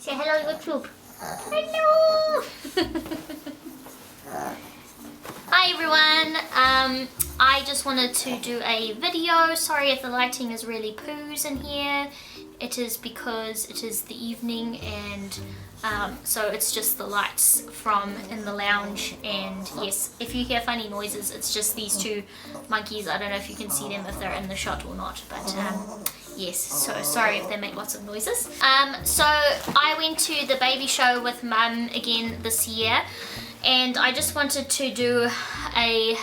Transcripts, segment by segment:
Say hello, YouTube. Hello. Hi everyone. I just wanted to do a video. Sorry if the lighting is really poos in here. It is because it is the evening and so it's just the lights from in the lounge, and yes, if you hear funny noises, it's just these two monkeys. I don't know if you can see them if they're in the shot or not, but yes, so sorry if they make lots of noises. So I went to the baby show with Mum again this year, and I just wanted to do a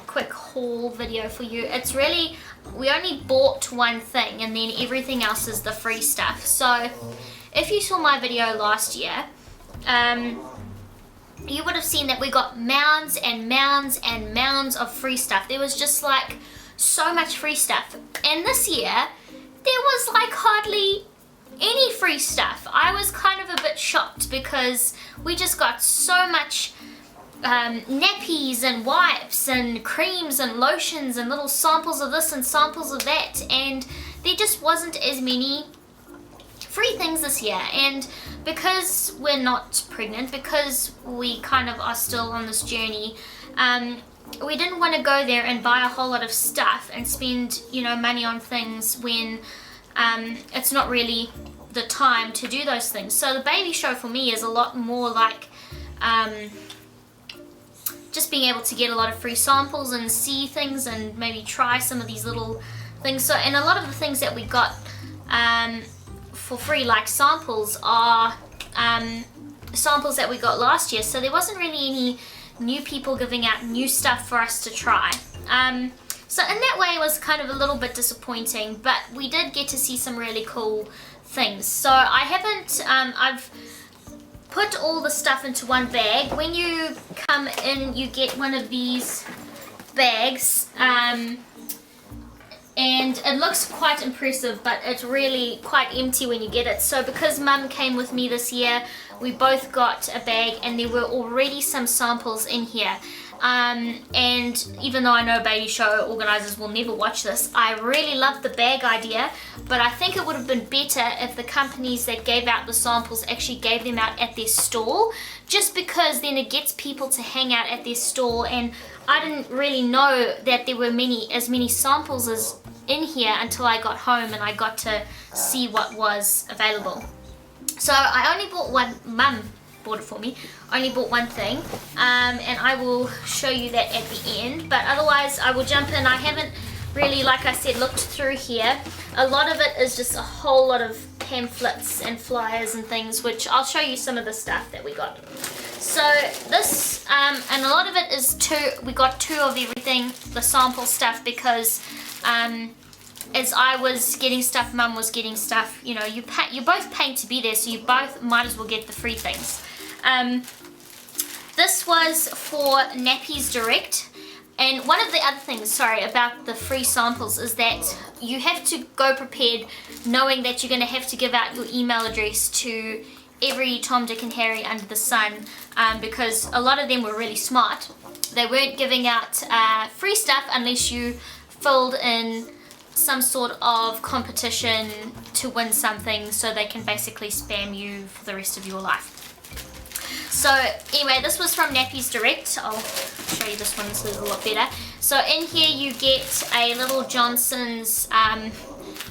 quick haul video for you. It's really, we only bought one thing and then everything else is the free stuff. So if you saw my video last year, you would have seen that we got mounds and mounds and mounds of free stuff. There was just like so much free stuff, and this year there was like hardly any free stuff. I was kind of a bit shocked because we just got so much nappies and wipes and creams and lotions and little samples of this and samples of that, and there just wasn't as many free things this year. And because we're not pregnant, because we kind of are still on this journey, we didn't want to go there and buy a whole lot of stuff and spend, you know, money on things when it's not really the time to do those things. So the baby show for me is a lot more like just being able to get a lot of free samples and see things and maybe try some of these little things. So, and a lot of the things that we got for free, like samples, are samples that we got last year. So there wasn't really any new people giving out new stuff for us to try. So in that way it was kind of a little bit disappointing, but we did get to see some really cool things. So I haven't, I've put all the stuff into one bag. When you come in, you get one of these bags, and it looks quite impressive, but it's really quite empty when you get it. So because Mum came with me this year, we both got a bag, and there were already some samples in here. And even though I know baby show organisers will never watch this, I really love the bag idea, but I think it would have been better if the companies that gave out the samples actually gave them out at their stall, just because then it gets people to hang out at their stall. And I didn't really know that there were as many samples as in here until I got home and I got to see what was available. So I only bought one. Mum bought it for me. I only bought one thing, and I will show you that at the end, but otherwise I will jump in. I haven't really, like I said, looked through here. A lot of it is just a whole lot of pamphlets and flyers and things, which I'll show you some of the stuff that we got. So this, and a lot of it is we got two of everything, the sample stuff, because as I was getting stuff, Mum was getting stuff. You know, you're both paying to be there, so you both might as well get the free things. This was for Nappies Direct, and one of the other things, sorry, about the free samples is that you have to go prepared knowing that you're going to have to give out your email address to every Tom, Dick and Harry under the sun, because a lot of them were really smart. They weren't giving out free stuff unless you filled in some sort of competition to win something, so they can basically spam you for the rest of your life. So anyway, this was from Nappies Direct. I'll show you this one so it's a lot better. So in here you get a little Johnson's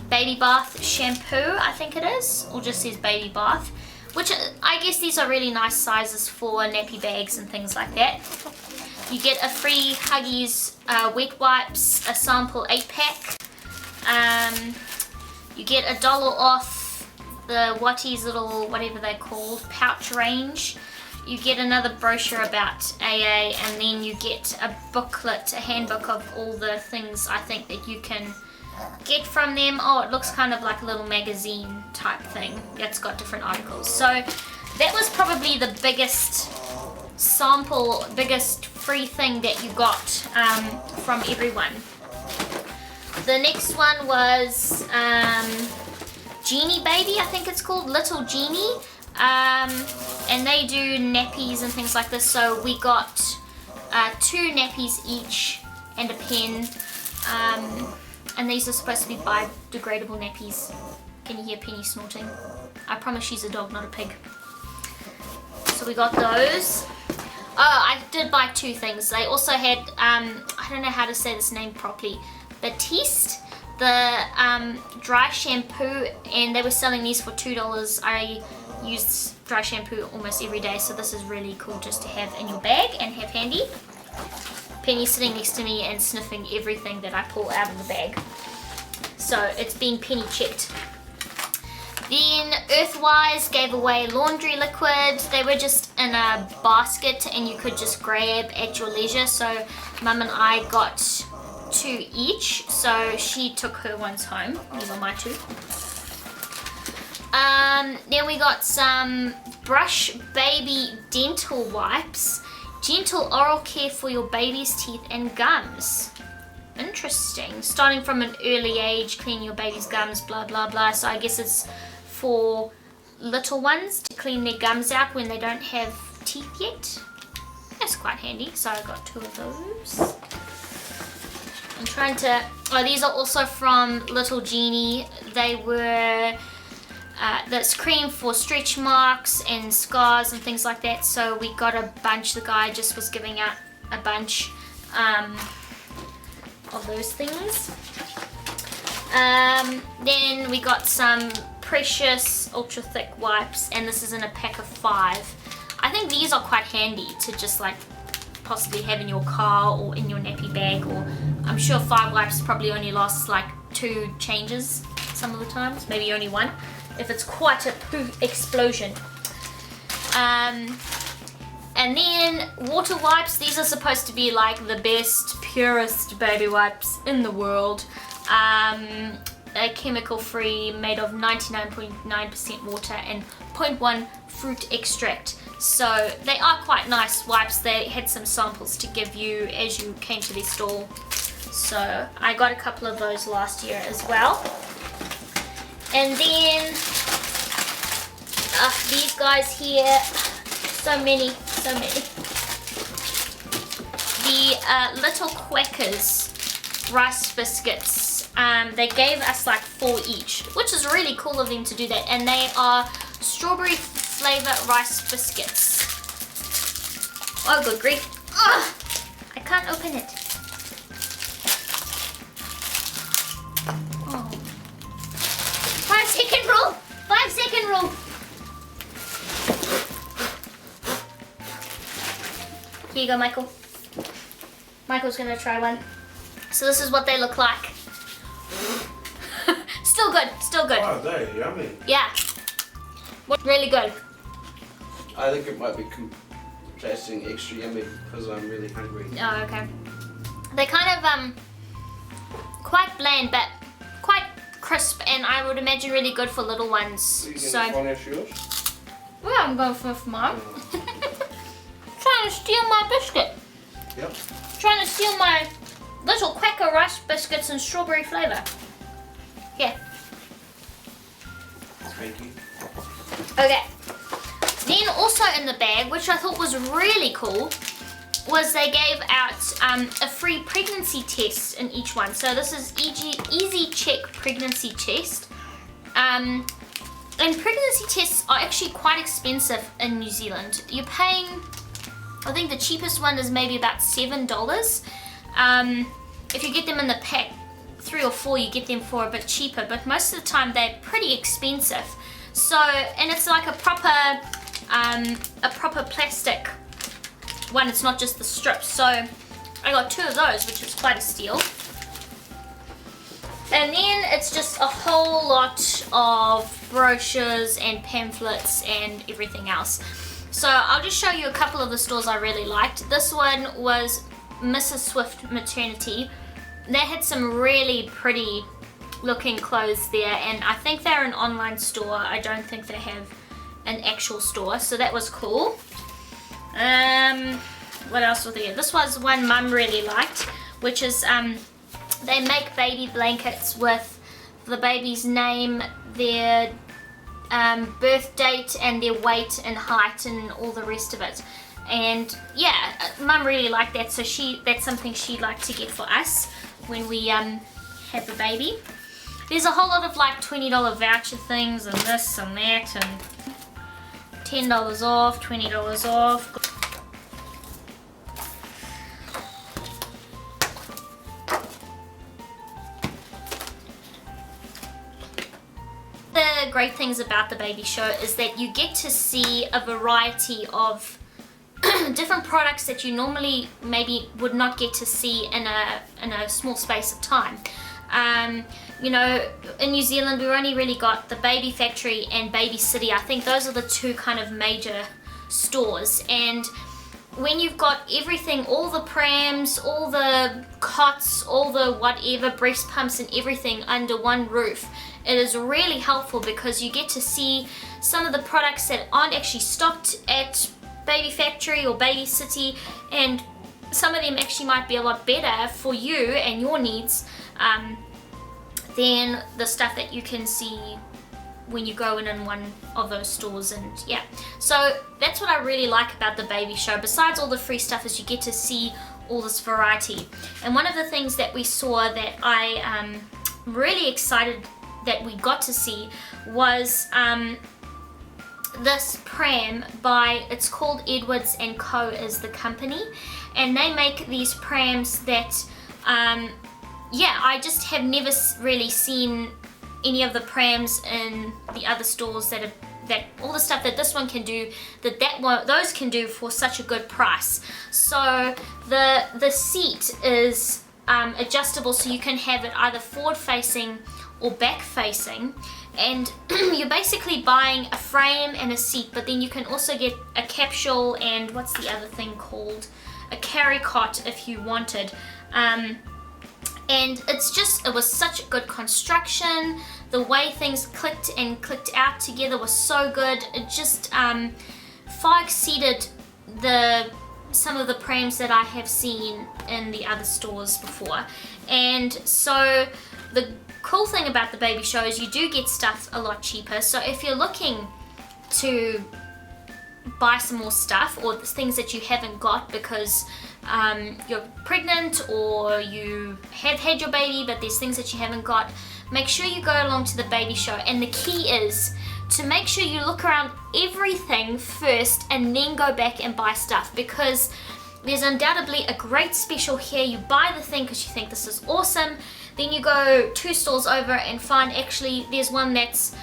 baby bath shampoo, I think it is, or just says baby bath, which I guess these are really nice sizes for nappy bags and things like that. You get a free Huggies wet wipes, a sample 8-pack. You get $1 off the Watties little, whatever they're called, pouch range. You get another brochure about AA, and then you get a booklet, a handbook of all the things I think that you can get from them. Oh, it looks kind of like a little magazine type thing that's got different articles. So that was probably the biggest sample, biggest free thing that you got from everyone. The next one was Genie Baby, I think it's called, Little Genie, and they do nappies and things like this. So we got 2 nappies each and a pen, and these are supposed to be biodegradable nappies. Can you hear Penny snorting? I promise she's a dog, not a pig. So we got those. Oh, I did buy 2 things. They also had, I don't know how to say this name properly, Batiste, the dry shampoo, and they were selling these for $2. I use dry shampoo almost every day, so this is really cool just to have in your bag and have handy. Penny's sitting next to me and sniffing everything that I pull out of the bag. So it's been penny checked. Then Earthwise gave away laundry liquid. They were just in a basket and you could just grab at your leisure. So Mum and I got 2 each. So she took her ones home. These are my 2. Then we got some Brush Baby dental wipes. Gentle oral care for your baby's teeth and gums. Interesting. Starting from an early age, clean your baby's gums, blah blah blah. So I guess it's for little ones to clean their gums out when they don't have teeth yet. That's quite handy. So I got 2 of those. I'm trying to... Oh, these are also from Little Genie. They were... that's cream for stretch marks and scars and things like that. So we got a bunch. The guy just was giving out a bunch of those things. Then we got some Precious ultra thick wipes, and this is in a pack of 5. I think these are quite handy to just like possibly have in your car or in your nappy bag, or I'm sure 5 wipes probably only lasts like 2 changes some of the times, maybe only 1 if it's quite a poo explosion. And then water wipes. These are supposed to be like the best, purest baby wipes in the world. They're chemical free, made of 99.9% water and 0.1 fruit extract. So they are quite nice wipes. They had some samples to give you as you came to their stall. So I got a couple of those last year as well. And then these guys here, so many. The Little Quackers rice biscuits. They gave us like 4 each, which is really cool of them to do that. And they are strawberry flavor rice biscuits. Oh, good grief. Ugh, I can't open it. Oh. 5-second rule. 5-second rule. Here you go, Michael. Michael's gonna try one. So this is what they look like. Still good, still good. Oh, they're yummy. Yeah. Really good. I think it might be tasting extra yummy because I'm really hungry. Oh, okay. They're kind of quite bland, but quite crisp, and I would imagine really good for little ones. Are you So. going to finish yours? Well, I'm going for mine. Trying to steal my biscuit. Yep. Trying to steal my Little Quacker rice biscuits in strawberry flavour. Here. Thank you. Okay. Then also in the bag, which I thought was really cool, was they gave out a free pregnancy test in each one. So this is Easy Check pregnancy test. And pregnancy tests are actually quite expensive in New Zealand. You're paying, I think the cheapest one is maybe about $7. If you get them in the pack, 3 or 4, you get them for a bit cheaper, but most of the time they're pretty expensive. So, and it's like a proper plastic one. It's not just the strips. So I got 2 of those, which is quite a steal. And then it's just a whole lot of brochures and pamphlets and everything else. So I'll just show you a couple of the stores I really liked. This one was Mrs. Swift Maternity. They had some really pretty looking clothes there, and I think they're an online store. I don't think they have an actual store, so that was cool. What else was there? This was one Mum really liked, which is they make baby blankets with the baby's name, their birth date, and their weight and height and all the rest of it. And yeah, Mum really liked that, so that's something she'd like to get for us when we have a baby. there's a whole lot of like $20 voucher things and this and that and $10 off, $20 off. The great things about the baby show is that you get to see a variety of different products that you normally maybe would not get to see in a small space of time. You know, in New Zealand we've only really got the Baby Factory and Baby City. I think those are the two kind of major stores, and when you've got everything, all the prams, all the cots, all the whatever, breast pumps and everything under one roof, it is really helpful because you get to see some of the products that aren't actually stocked at Baby Factory or Baby City, and some of them actually might be a lot better for you and your needs than the stuff that you can see when you go in one of those stores. And yeah, so that's what I really like about the baby show, besides all the free stuff, is you get to see all this variety. And one of the things that we saw that I am really excited that we got to see was this pram by, it's called Edwards & Co is the company, and they make these prams that yeah, I just have never really seen any of the prams in the other stores that all the stuff that this one can do, those can do for such a good price. So the seat is adjustable, so you can have it either forward facing or back facing, and you're basically buying a frame and a seat, but then you can also get a capsule and what's the other thing called, a carry cot if you wanted. And it was such good construction. The way things clicked out together was so good. It just far exceeded some of the prams that I have seen in the other stores before. And so the cool thing about the baby show is you do get stuff a lot cheaper. So if you're looking to buy some more stuff, or things that you haven't got because you're pregnant or you have had your baby but there's things that you haven't got, make sure you go along to the baby show. And the key is to make sure you look around everything first and then go back and buy stuff, because there's undoubtedly a great special here. You buy the thing because you think this is awesome, then you go 2 stores over and find actually there's one that's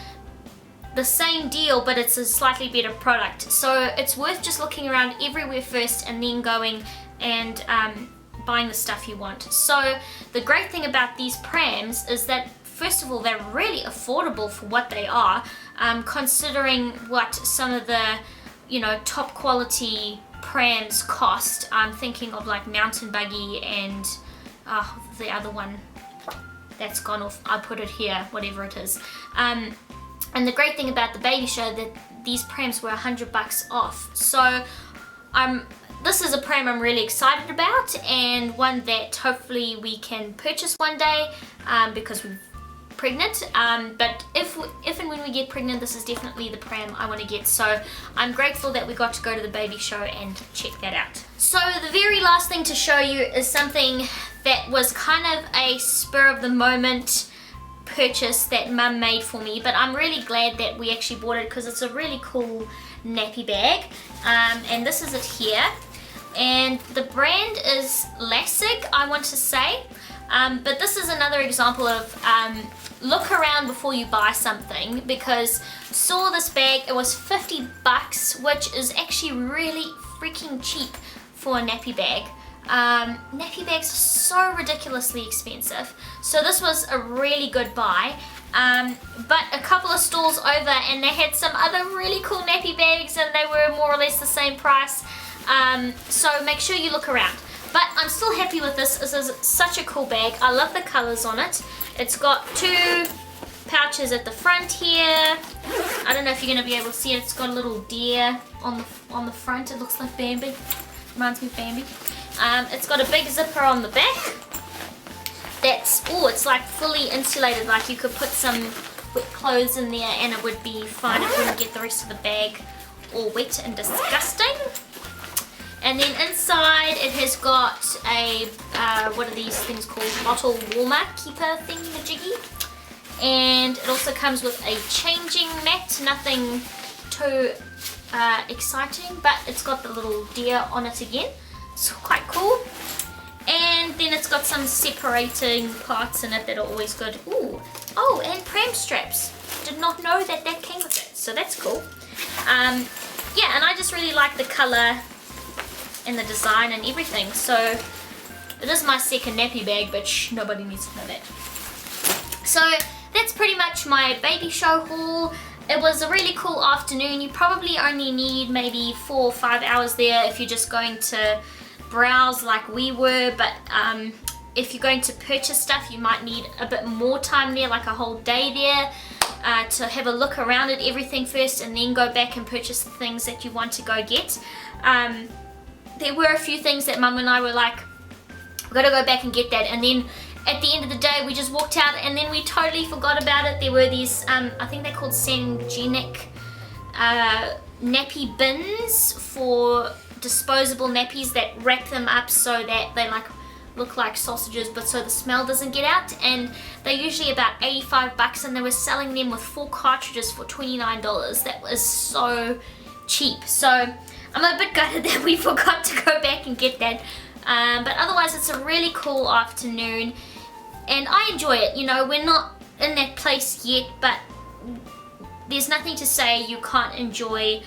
the same deal but it's a slightly better product. So it's worth just looking around everywhere first and then going and buying the stuff you want. So the great thing about these prams is that first of all they're really affordable for what they are, considering what some of the top quality prams cost. I'm thinking of like Mountain Buggy and the other one that's gone off, I put it here, whatever it is. And the great thing about the baby show that these prams were $100 off. So this is a pram I'm really excited about, and one that hopefully we can purchase one day because we're pregnant. But if and when we get pregnant, this is definitely the pram I want to get. So I'm grateful that we got to go to the baby show and check that out. So the very last thing to show you is something that was kind of a spur of the moment purchase that Mum made for me, but I'm really glad that we actually bought it because it's a really cool nappy bag. And this is it here, and the brand is Lassig, I want to say, but this is another example of look around before you buy something, because saw this bag, it was $50, which is actually really freaking cheap for a nappy bag. Nappy bags are so ridiculously expensive, so this was a really good buy. But a couple of stores over and they had some other really cool nappy bags and they were more or less the same price, so make sure you look around. But I'm still happy with this. This is such a cool bag. I love the colors on it. It's got 2 pouches at the front here. I don't know if you're going to be able to see it. It's got a little deer on the front. It looks like Bambi. Reminds me of Bambi. It's got a big zipper on the back. It's like fully insulated, like you could put some wet clothes in there and it would be fine. It wouldn't get the rest of the bag all wet and disgusting. And then inside it has got a, what are these things called? Bottle warmer keeper thingy-majiggy. And it also comes with a changing mat, nothing too exciting, but it's got the little deer on it again. It's quite cool. And then it's got some separating parts in it that are always good. Ooh, oh, and pram straps. Did not know that that came with it, so that's cool. Yeah, and I just really like the color and the design and everything. So it is my second nappy bag, but shh, nobody needs to know that. So that's pretty much my baby show haul. It was a really cool afternoon. You probably only need maybe 4 or 5 hours there if you're just going to browse like we were, but if you're going to purchase stuff, you might need a bit more time there, like a whole day there, to have a look around at everything first and then go back and purchase the things that you want to go get. There were a few things that Mum and I were like, we've got to go back and get that, and then at the end of the day we just walked out and then we totally forgot about it. There were these, I think they're called Sangenic nappy bins for disposable nappies that wrap them up so that they like look like sausages, but so the smell doesn't get out, and they're usually about 85 bucks, and they were selling them with 4 cartridges for $29. That was so cheap. So I'm a bit gutted that we forgot to go back and get that, but otherwise it's a really cool afternoon and I enjoy it. You know, we're not in that place yet, but there's nothing to say you can't enjoy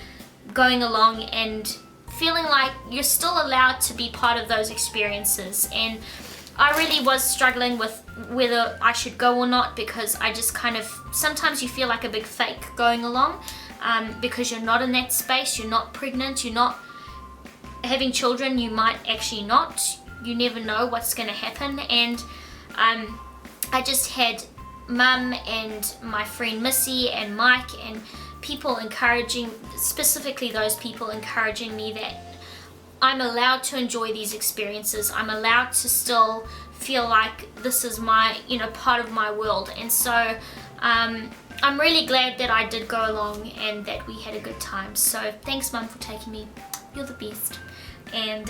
going along and feeling like you're still allowed to be part of those experiences. And I really was struggling with whether I should go or not, because I just kind of, sometimes you feel like a big fake going along, because you're not in that space, you're not pregnant, you're not having children, you might actually not, you never know what's going to happen. And I just had Mum and my friend Missy and Mike and people encouraging, specifically those people encouraging me that I'm allowed to enjoy these experiences. I'm allowed to still feel like this is my, you know, part of my world. And so I'm really glad that I did go along and that we had a good time. So thanks, Mum, for taking me. You're the best. And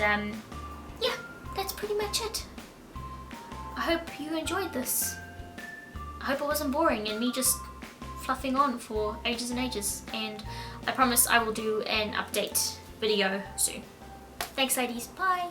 yeah, that's pretty much it. I hope you enjoyed this. I hope it wasn't boring and me just fluffing on for ages and ages, and I promise I will do an update video soon. Thanks ladies, bye!